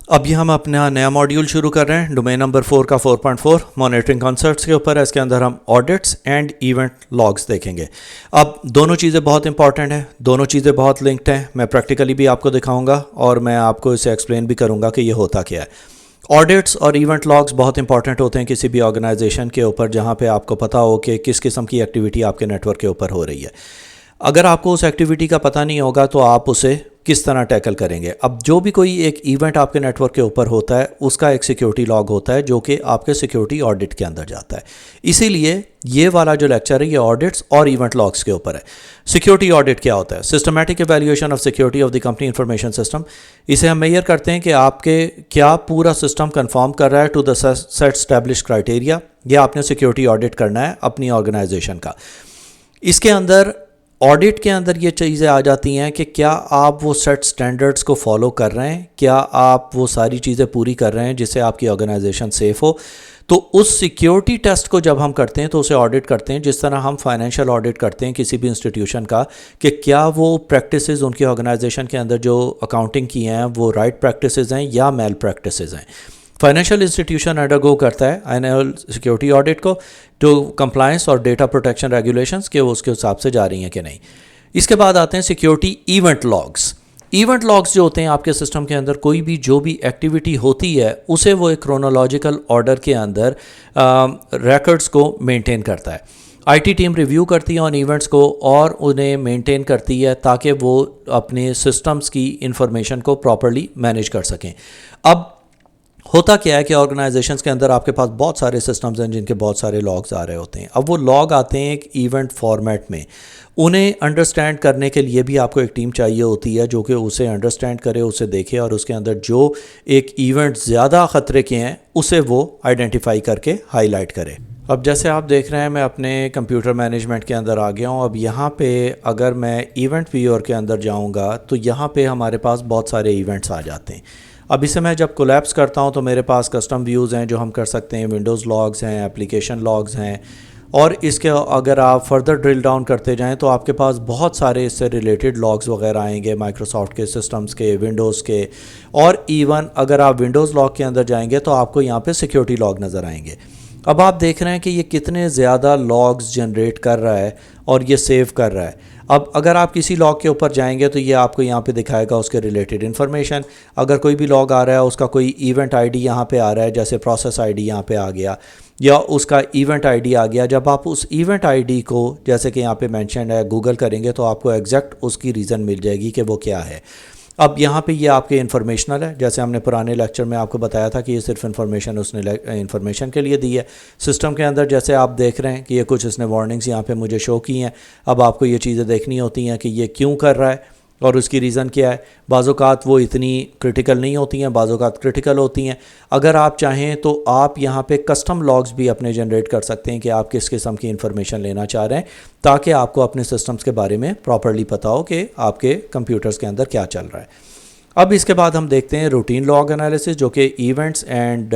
اب یہ ہم اپنا نیا ماڈیول شروع کر رہے ہیں ڈومین نمبر 4 کا 4.4 مانیٹرنگ کانسیپٹس کے اوپر ہے. اس کے اندر ہم آڈٹس اینڈ ایونٹ لاگس دیکھیں گے. اب دونوں چیزیں بہت امپورٹنٹ ہیں, دونوں چیزیں بہت لنکڈ ہیں. میں پریکٹیکلی بھی آپ کو دکھاؤں گا اور میں آپ کو اسے ایکسپلین بھی کروں گا کہ یہ ہوتا کیا ہے. آڈٹس اور ایونٹ لاگس بہت امپورٹنٹ ہوتے ہیں کسی بھی آرگنائزیشن کے اوپر جہاں پہ آپ کو پتہ ہو کہ کس قسم کی ایکٹیویٹی آپ کے نیٹ ورک کے اوپر ہو رہی ہے. اگر آپ کو اس ایکٹیویٹی کا پتہ نہیں ہوگا تو آپ اسے کس طرح ٹیکل کریں گے. اب جو بھی کوئی ایک ایونٹ آپ کے نیٹ ورک کے اوپر ہوتا ہے اس کا ایک سیکیورٹی لاگ ہوتا ہے جو کہ آپ کے سیکیورٹی آڈٹ کے اندر جاتا ہے. اسی لیے یہ والا جو لیکچر ہے یہ آڈٹس اور ایونٹ لاگس کے اوپر ہے. سیکیورٹی آڈٹ کیا ہوتا ہے؟ Systematic evaluation of security of the company information system. اسے ہم میئر کرتے ہیں کہ آپ کے کیا پورا سسٹم کنفارم کر رہا ہے to the set establish criteria. یہ آپ نے سیکیورٹی آڈٹ کرنا ہے اپنی آرگنائزیشن کا. اس کے اندر آڈٹ کے اندر یہ چیزیں آ جاتی ہیں کہ کیا آپ وہ سیٹ سٹینڈرڈز کو فالو کر رہے ہیں, کیا آپ وہ ساری چیزیں پوری کر رہے ہیں جس سے آپ کی آرگنائزیشن سیف ہو. تو اس سیکیورٹی ٹیسٹ کو جب ہم کرتے ہیں تو اسے آڈٹ کرتے ہیں جس طرح ہم فائنینشیل آڈٹ کرتے ہیں کسی بھی انسٹیٹیوشن کا کہ کیا وہ پریکٹسز ان کی آرگنائزیشن کے اندر جو اکاؤنٹنگ کی ہیں وہ رائٹ پریکٹسز ہیں یا میل پریکٹسز ہیں. فائنینشیل انسٹیٹیوشن انڈرگو کرتا ہے اینول سیکیورٹی آڈٹ کو ٹو کمپلائنس اور ڈیٹا پروٹیکشن ریگولیشنز کے وہ اس کے حساب سے جا رہی ہیں کہ نہیں. اس کے بعد آتے ہیں security event logs. Event logs جو ہوتے ہیں آپ کے سسٹم کے اندر کوئی بھی جو بھی ایکٹیویٹی ہوتی ہے اسے وہ ایک کرونالوجیکل آرڈر کے اندر ریکارڈز کو مینٹین کرتا ہے. آئی ٹی ٹیم ریویو کرتی ہے ان ایونٹس کو اور انہیں مینٹین کرتی ہے تاکہ وہ اپنے سسٹمز کی انفارمیشن کو پراپرلی مینیج کر سکیں. اب ہوتا کیا ہے کہ آرگنائزیشنز کے اندر آپ کے پاس بہت سارے سسٹمز ہیں جن کے بہت سارے لاگز آ رہے ہوتے ہیں. اب وہ لاگ آتے ہیں ایک ایونٹ فارمیٹ میں. انہیں انڈرسٹینڈ کرنے کے لیے بھی آپ کو ایک ٹیم چاہیے ہوتی ہے جو کہ اسے انڈرسٹینڈ کرے, اسے دیکھے اور اس کے اندر جو ایک ایونٹ زیادہ خطرے کے ہیں اسے وہ آئیڈینٹیفائی کر کے ہائی لائٹ کرے. اب جیسے آپ دیکھ رہے ہیں میں اپنے کمپیوٹر مینجمنٹ کے اندر آ گیا ہوں. اب یہاں پہ اگر میں ایونٹ ویور کے اندر جاؤں گا تو یہاں پہ ہمارے پاس بہت سارے ایونٹس آ جاتے ہیں. اب اسے میں جب کولیپس کرتا ہوں تو میرے پاس کسٹم ویوز ہیں جو ہم کر سکتے ہیں, ونڈوز لاگز ہیں, اپلیکیشن لاگز ہیں, اور اس کے اگر آپ فردر ڈرل ڈاؤن کرتے جائیں تو آپ کے پاس بہت سارے اس سے ریلیٹڈ لاگز وغیرہ آئیں گے مائکروسافٹ کے سسٹمز کے, ونڈوز کے, اور ایون اگر آپ ونڈوز لاگ کے اندر جائیں گے تو آپ کو یہاں پہ سیکیورٹی لاگ نظر آئیں گے. اب آپ دیکھ رہے ہیں کہ یہ کتنے زیادہ لاگز جنریٹ کر رہا ہے اور یہ سیو کر رہا ہے. اب اگر آپ کسی لاگ کے اوپر جائیں گے تو یہ آپ کو یہاں پہ دکھائے گا اس کے ریلیٹڈ انفارمیشن. اگر کوئی بھی لاگ آ رہا ہے اس کا کوئی ایونٹ آئی ڈی یہاں پہ آ رہا ہے, جیسے پروسیس آئی ڈی یہاں پہ آ گیا یا اس کا ایونٹ آئی ڈی آ گیا. جب آپ اس ایونٹ آئی ڈی کو جیسے کہ یہاں پہ مینشن ہے گوگل کریں گے تو آپ کو ایگزیکٹ اس کی ریزن مل جائے گی کہ وہ کیا ہے. اب یہاں پہ یہ آپ کے انفارمیشنل ہے, جیسے ہم نے پرانے لیکچر میں آپ کو بتایا تھا کہ یہ صرف انفارمیشن اس نے انفارمیشن کے لیے دی ہے. سسٹم کے اندر جیسے آپ دیکھ رہے ہیں کہ یہ کچھ اس نے وارننگز یہاں پہ مجھے شو کی ہیں. اب آپ کو یہ چیزیں دیکھنی ہوتی ہیں کہ یہ کیوں کر رہا ہے اور اس کی ریزن کیا ہے. بعض اوقات وہ اتنی کرٹیکل نہیں ہوتی ہیں, بعض اوقات کرٹیکل ہوتی ہیں. اگر آپ چاہیں تو آپ یہاں پہ کسٹم لاگز بھی اپنے جنریٹ کر سکتے ہیں کہ آپ کس قسم کی انفارمیشن لینا چاہ رہے ہیں تاکہ آپ کو اپنے سسٹمز کے بارے میں پراپرلی پتہ ہو کہ آپ کے کمپیوٹرز کے اندر کیا چل رہا ہے. اب اس کے بعد ہم دیکھتے ہیں روٹین لاگ انالیسس جو کہ ایونٹس اینڈ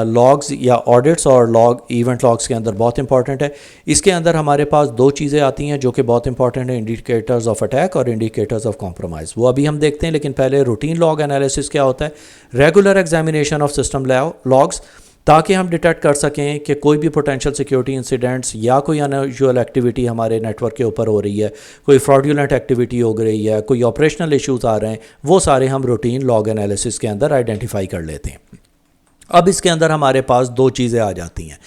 لاگز یا آڈٹس اور ایونٹ لاگز کے اندر بہت امپورٹنٹ ہے. اس کے اندر ہمارے پاس دو چیزیں آتی ہیں جو کہ بہت امپورٹنٹ ہیں, انڈیکیٹرز آف اٹیک اور انڈیکیٹرز آف کمپرومائز. وہ ابھی ہم دیکھتے ہیں, لیکن پہلے روٹین لاگ انالیسس کیا ہوتا ہے؟ Regular examination of system logs, تاکہ ہم ڈیٹیکٹ کر سکیں کہ کوئی بھی پوٹینشیل سیکیورٹی انسیڈنٹس یا کوئی انیوژول ایکٹیویٹی ہمارے نیٹ ورک کے اوپر ہو رہی ہے, کوئی فراڈیولنٹ ایکٹیویٹی ہو رہی ہے, کوئی آپریشنل ایشوز آ رہے ہیں, وہ سارے ہم روٹین لاگ انالیسس کے اندر آئیڈینٹیفائی کر لیتے ہیں. اب اس کے اندر ہمارے پاس دو چیزیں آ جاتی ہیں.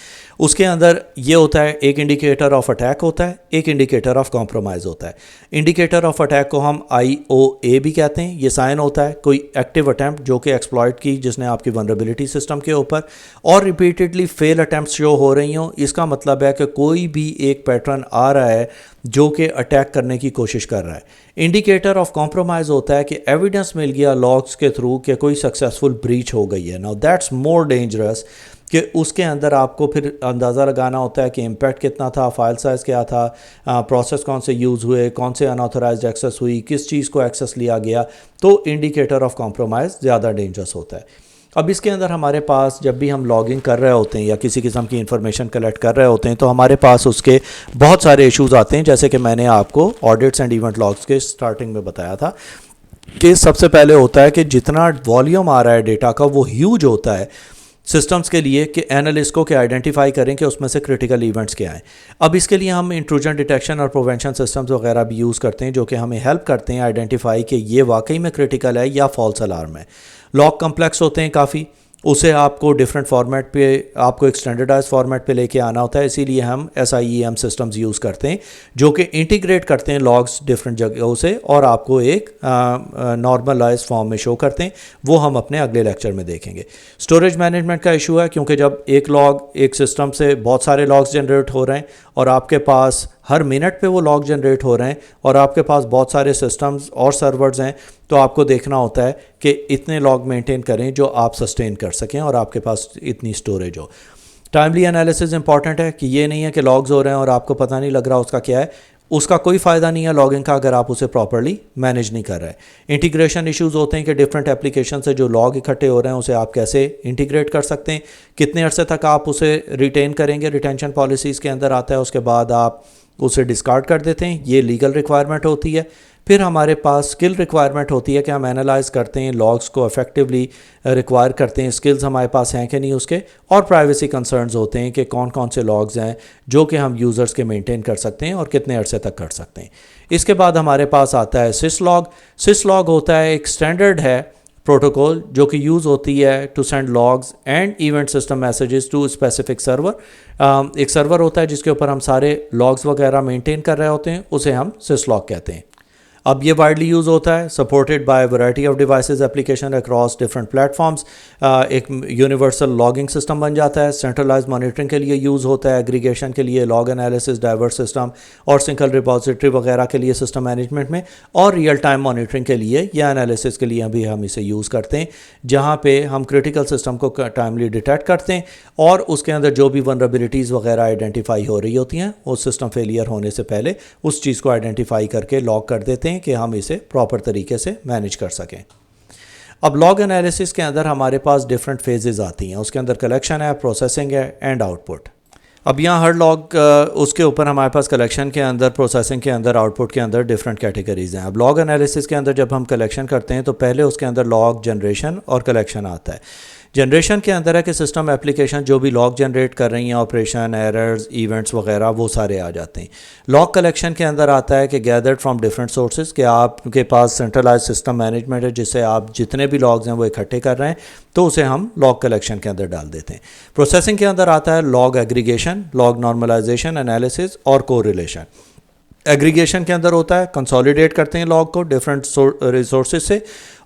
اس کے اندر یہ ہوتا ہے ایک انڈیکیٹر آف اٹیک ہوتا ہے, ایک انڈیکیٹر آف کمپرومائز ہوتا ہے. انڈیکیٹر آف اٹیک کو ہم IOA بھی کہتے ہیں. یہ سائن ہوتا ہے کوئی ایکٹیو اٹیمپٹ جو کہ ایکسپلائٹ کی جس نے آپ کی ولنریبلٹی سسٹم کے اوپر, اور ریپیٹڈلی فیل اٹیمپٹس شو ہو رہی ہوں. اس کا مطلب ہے کہ کوئی بھی ایک پیٹرن آ رہا ہے جو کہ اٹیک کرنے کی کوشش کر رہا ہے. انڈیکیٹر آف کمپرومائز ہوتا ہے کہ ایویڈنس مل گیا لاگس کے تھرو کہ کوئی سکسیسفل بریچ ہو گئی ہے. ناؤ دیٹس مور ڈینجرس کہ اس کے اندر آپ کو پھر اندازہ لگانا ہوتا ہے کہ امپیکٹ کتنا تھا, فائل سائز کیا تھا, پروسیس کون سے یوز ہوئے, کون سے انآتھورائزڈ ایکسیس ہوئی, کس چیز کو ایکسیس لیا گیا. تو انڈیکیٹر آف کمپرومائز زیادہ ڈینجرس ہوتا ہے. اب اس کے اندر ہمارے پاس جب بھی ہم لاگنگ کر رہے ہوتے ہیں یا کسی قسم کی انفارمیشن کلیکٹ کر رہے ہوتے ہیں تو ہمارے پاس اس کے بہت سارے ایشوز آتے ہیں, جیسے کہ میں نے آپ کو آڈٹس اینڈ ایونٹ لاگس کے سٹارٹنگ میں بتایا تھا کہ سب سے پہلے ہوتا ہے کہ جتنا والیوم آ رہا ہے ڈیٹا کا وہ ہیوج ہوتا ہے سسٹمز کے لیے کہ اینالسٹ کو کہ آئیڈینٹیفائی کریں کہ اس میں سے کرٹیکل ایونٹس کیا ہیں. اب اس کے لیے ہم انٹروجن ڈیٹیکشن اور پروونشن سسٹمز وغیرہ بھی یوز کرتے ہیں جو کہ ہمیں ہیلپ کرتے ہیں آئیڈینٹیفائی کہ یہ واقعی میں کرٹیکل ہے یا فالس الارم ہے. لاگ کمپلیکس ہوتے ہیں کافی, اسے آپ کو ڈفرینٹ فارمیٹ پہ آپ کو ایک اسٹینڈرڈائز فارمیٹ پہ لے کے آنا ہوتا ہے, اسی لیے ہم SIEM سسٹمز یوز کرتے ہیں جو کہ انٹیگریٹ کرتے ہیں لاگس ڈفرینٹ جگہوں سے اور آپ کو ایک نارملائز فارم میں شو کرتے ہیں. وہ ہم اپنے اگلے لیکچر میں دیکھیں گے. اسٹوریج مینجمنٹ کا ایشو ہے کیونکہ جب ایک سسٹم سے بہت سارے لاگس جنریٹ ہو رہے ہیں اور آپ کے پاس ہر منٹ پہ وہ لاگ جنریٹ ہو رہے ہیں اور آپ کے پاس بہت سارے سسٹمز اور سرورز ہیں, تو آپ کو دیکھنا ہوتا ہے کہ اتنے لاگ مینٹین کریں جو آپ سسٹین کر سکیں اور آپ کے پاس اتنی اسٹوریج ہو. ٹائملی انالیسز امپورٹنٹ ہے کہ یہ نہیں ہے کہ لاگز ہو رہے ہیں اور آپ کو پتہ نہیں لگ رہا اس کا کیا ہے. اس کا کوئی فائدہ نہیں ہے لاگنگ کا اگر آپ اسے پراپرلی مینیج نہیں کر رہے. انٹیگریشن ایشوز ہوتے ہیں کہ ڈفرینٹ اپلیکیشن سے جو لاگ اکٹھے ہو رہے ہیں اسے آپ کیسے انٹیگریٹ کر سکتے ہیں, کتنے عرصے تک آپ اسے ریٹین کریں گے, ریٹینشن پالیسیز کے اندر آتا ہے, اس کے بعد آپ اسے ڈسکارڈ کر دیتے ہیں, یہ لیگل ریکوائرمنٹ ہوتی ہے. پھر ہمارے پاس اسکل ریکوائرمنٹ ہوتی ہے کہ ہم انالائز کرتے ہیں لاگس کو افیکٹولی ریکوائر کرتے ہیں, اسکلز ہمارے پاس ہیں کہ نہیں اس کے, اور پرائیویسی کنسرنز ہوتے ہیں کہ کون کون سے لاگز ہیں جو کہ ہم یوزرز کے مینٹین کر سکتے ہیں اور کتنے عرصے تک کر سکتے ہیں. اس کے بعد ہمارے پاس آتا ہے Syslog. Syslog ہوتا ہے ایک اسٹینڈرڈ ہے پروٹوکول جو کہ یوز ہوتی ہے to send logs and event system messages to specific server. ایک سرور ہوتا ہے جس کے اوپر ہم سارے لاگز وغیرہ مینٹین کر رہے ہوتے ہیں, اسے ہم Syslog کہتے ہیں. اب یہ وائڈلی یوز ہوتا ہے, supported by variety of devices application across different platforms. ایک یونیورسل لاگنگ سسٹم بن جاتا ہے, سینٹرلائز مانیٹرنگ کے لیے یوز ہوتا ہے, ایگریگیشن کے لیے, لاگ انالیسس, ڈائیورس سسٹم اور سنگل ریپوزیٹری وغیرہ کے لیے سسٹم مینجمنٹ میں, اور ریئل ٹائم مانیٹرنگ کے لیے یا انالیسس کے لیے بھی ہم اسے یوز کرتے ہیں جہاں پہ ہم کرٹیکل سسٹم کو ٹائملی ڈیٹیکٹ کرتے ہیں اور اس کے اندر جو بھی ولنریبلٹیز وغیرہ آئیڈینٹیفائی ہو رہی ہوتی ہیں اس سسٹم فیلئر ہونے سے پہلے اس چیز کو آئیڈینٹیفائی کر کے لاگ کر دیتے ہیں کہ ہم اسے پراپر طریقے سے مینیج کر سکیں. اب لاگ انالیسس کے اندر ہمارے پاس ڈفرینٹ فیزز آتی ہیں, اس کے اندر کلیکشن ہے, پروسیسنگ ہے اینڈ آؤٹ پٹ. اب یہاں ہر لاگ اس کے اوپر ہمارے پاس کلیکشن کے اندر, پروسیسنگ کے اندر, آؤٹ پٹ کے اندر ڈفرینٹ کیٹیگریز ہیں. اب لاگ انالیسس کے اندر جب ہم کلیکشن کرتے ہیں تو پہلے اس کے اندر لاگ جنریشن اور کلیکشن آتا ہے. جنریشن کے اندر ہے کہ سسٹم ایپلیکیشن جو بھی لاگ جنریٹ کر رہی ہیں, آپریشن, ایررز, ایونٹس وغیرہ وہ سارے آ جاتے ہیں. لاگ کلیکشن کے اندر آتا ہے کہ گیدرڈ فرام ڈفرینٹ سورسز, کہ آپ کے پاس سینٹرلائز سسٹم مینجمنٹ ہے جس سے آپ جتنے بھی لاگز ہیں وہ اکٹھے کر رہے ہیں تو اسے ہم لاگ کلیکشن کے اندر ڈال دیتے ہیں. پروسیسنگ کے اندر آتا ہے log aggregation, log normalization, analysis اور کوریلیشن. ایگریگیشن کے اندر ہوتا ہے کنسولیڈیٹ کرتے ہیں لاگ کو ڈفرینٹ ریسورسز سے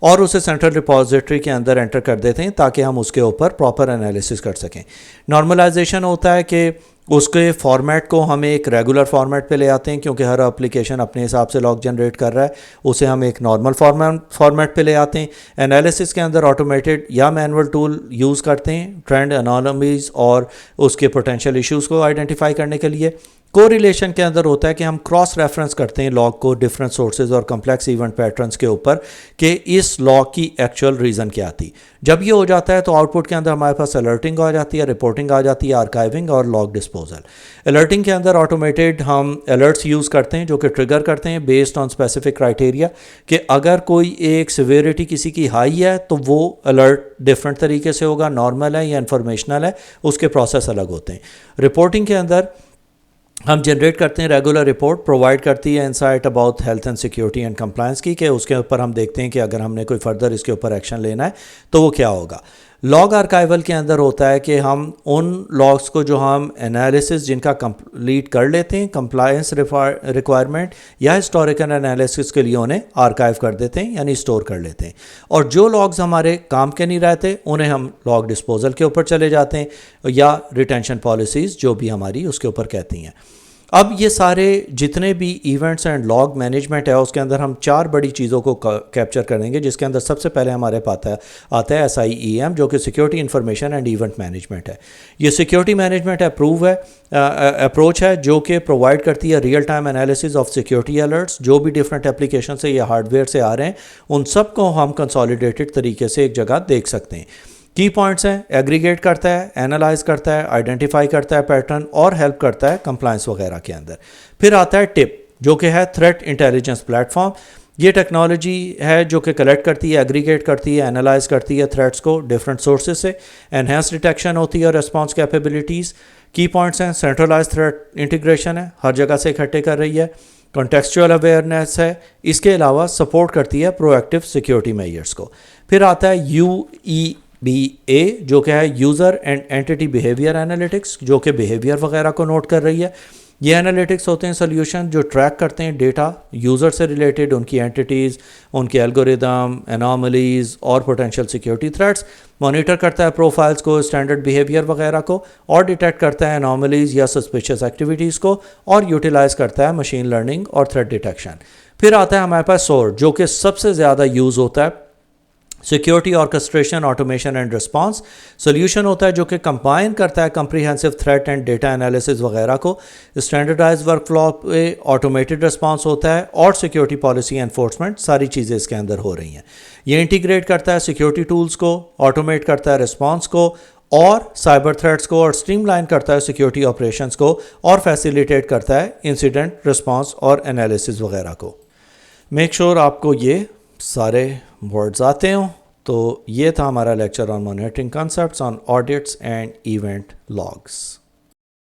اور اسے سینٹرل ریپوزیٹری کے اندر انٹر کر دیتے ہیں تاکہ ہم اس کے اوپر پراپر انالیسس کر سکیں. نارملائزیشن ہوتا ہے کہ اس کے فارمیٹ کو ہم ایک ریگولر فارمیٹ پہ لے آتے ہیں کیونکہ ہر اپلیکیشن اپنے حساب سے لاگ جنریٹ کر رہا ہے, اسے ہم ایک نارمل فارمیٹ پہ لے آتے ہیں. انالیسس کے اندر آٹومیٹڈ یا مینول ٹول یوز کرتے ہیں ٹرینڈ انالمیز اور اس کے پوٹینشیل ایشوز کو آئیڈینٹیفائی کرنے کے لیے. کوریلیشن کے اندر ہوتا ہے کہ ہم کراس ریفرنس کرتے ہیں لاگ کو ڈفرینٹ سورسز اور کمپلیکس ایونٹ پیٹرنس کے اوپر کہ اس لاگ کی ایکچوئل ریزن کیا تھی. جب یہ ہو جاتا ہے تو آؤٹ پٹ کے اندر ہمارے پاس الرٹنگ آ جاتی ہے, رپورٹنگ آ جاتی ہے, آرکائیونگ اور لاگ ڈسپوزل. الرٹنگ کے اندر آٹومیٹڈ ہم الرٹس یوز کرتے ہیں جو کہ ٹریگر کرتے ہیں بیسڈ آن اسپیسیفک کرائٹیریا کہ اگر کوئی ایک سیویریٹی کسی کی ہائی ہے تو وہ الرٹ ڈفرینٹ طریقے سے ہوگا, نارمل ہے یا انفارمیشنل ہے, اس کے پروسیس الگ ہوتے ہیں. رپورٹنگ کے اندر ہم جنریٹ کرتے ہیں ریگولر رپورٹ, پرووائڈ کرتی ہے insight about health and security and compliance کی, کہ اس کے اوپر ہم دیکھتے ہیں کہ اگر ہم نے کوئی فردر اس کے اوپر ایکشن لینا ہے تو وہ کیا ہوگا. لاگ آرکائیول کے اندر ہوتا ہے کہ ہم ان لاگس کو جو ہم انالیسس جن کا کمپلیٹ کر لیتے ہیں کمپلائنس ریکوائرمنٹ یا ہسٹوریکل انالیسس کے لیے انہیں آرکائیو کر دیتے ہیں یعنی اسٹور کر لیتے ہیں, اور جو لاگز ہمارے کام کے نہیں رہتے انہیں ہم لاگ ڈسپوزل کے اوپر چلے جاتے ہیں یا ریٹینشن پالیسیز جو بھی ہماری اس کے اوپر کہتی ہیں. اب یہ سارے جتنے بھی ایونٹس اینڈ لاگ مینجمنٹ ہے اس کے اندر ہم 4 بڑی چیزوں کو کیپچر کریں گے, جس کے اندر سب سے پہلے ہمارے پاس آتا ہے SIEM جو کہ security information and event management ہے. یہ سیکیورٹی مینجمنٹ اپروچ ہے جو کہ پرووائڈ کرتی ہے real time analysis of security alerts جو بھی ڈفرینٹ اپلیکیشن سے یا ہارڈ ویئر سے آ رہے ہیں ان سب کو ہم کنسولیڈیٹڈ طریقے سے ایک جگہ دیکھ سکتے ہیں. کی پوائنٹس ہیں, ایگریگیٹ کرتا ہے, اینالائز کرتا ہے, آئیڈینٹیفائی کرتا ہے پیٹرن اور ہیلپ کرتا ہے کمپلائنس وغیرہ کے اندر. پھر آتا ہے ٹپ جو کہ ہے تھریٹ انٹیلیجنس پلیٹ فارم. یہ ٹیکنالوجی ہے جو کہ کلیکٹ کرتی ہے, ایگریگیٹ کرتی ہے, انالائز کرتی ہے تھریٹس کو ڈفرینٹ سورسز سے. انہینس ڈیٹیکشن ہوتی ہے اور ریسپانس کیپیبلٹیز. کی پوائنٹس ہیں, سینٹرلائز تھریٹ انٹیگریشن ہے, ہر جگہ سے اکٹھے کر رہی ہے. کنٹیکسچوئل اویئرنیس ہے. اس کے علاوہ سپورٹ کرتی ہے پرو ایکٹیو سیکیورٹی میئرس کو. پھر آتا ہے UEBA جو کہ ہے user and entity behavior analytics, جو کہ بیہیویئر وغیرہ کو نوٹ کر رہی ہے. یہ انالیٹکس ہوتے ہیں سلیوشن جو ٹریک کرتے ہیں ڈیٹا یوزر سے ریلیٹڈ, ان کی اینٹیٹیز, ان کے الگوریدم, اناملیز اور پوٹینشیل سیکیورٹی تھریٹس. مانیٹر کرتا ہے پروفائلز کو, اسٹینڈرڈ بیہیویئر وغیرہ کو, اور ڈیٹیکٹ کرتا ہے اناملیز یا سسپیشیس ایکٹیویٹیز کو, اور یوٹیلائز کرتا ہے مشین لرننگ اور تھریٹ ڈیٹیکشن. پھر آتا ہے ہمارے پاس SOAR جو کہ سب سے زیادہ یوز ہوتا ہے, security orchestration automation and response. Solution ہوتا ہے جو کہ کمبائن کرتا ہے comprehensive threat and data analysis وغیرہ کو. اسٹینڈرڈائز ورک فلو پہ آٹومیٹڈ رسپانس ہوتا ہے, اور سیکیورٹی پالیسی انفورسمنٹ ساری چیزیں اس کے اندر ہو رہی ہیں. یہ انٹیگریٹ کرتا ہے سیکیورٹی ٹولز کو, آٹومیٹ کرتا ہے رسپانس کو, اور سائبر تھریٹس کو, اور اسٹریم لائن کرتا ہے سیکیورٹی آپریشنس کو, اور فیسیلیٹیٹ کرتا ہے انسیڈنٹ رسپانس اور انالیسز وغیرہ کو. میک شور آپ کو یہ سارے ورڈز آتے ہوں. تو یہ تھا ہمارا lecture on monitoring concepts on audits and event logs.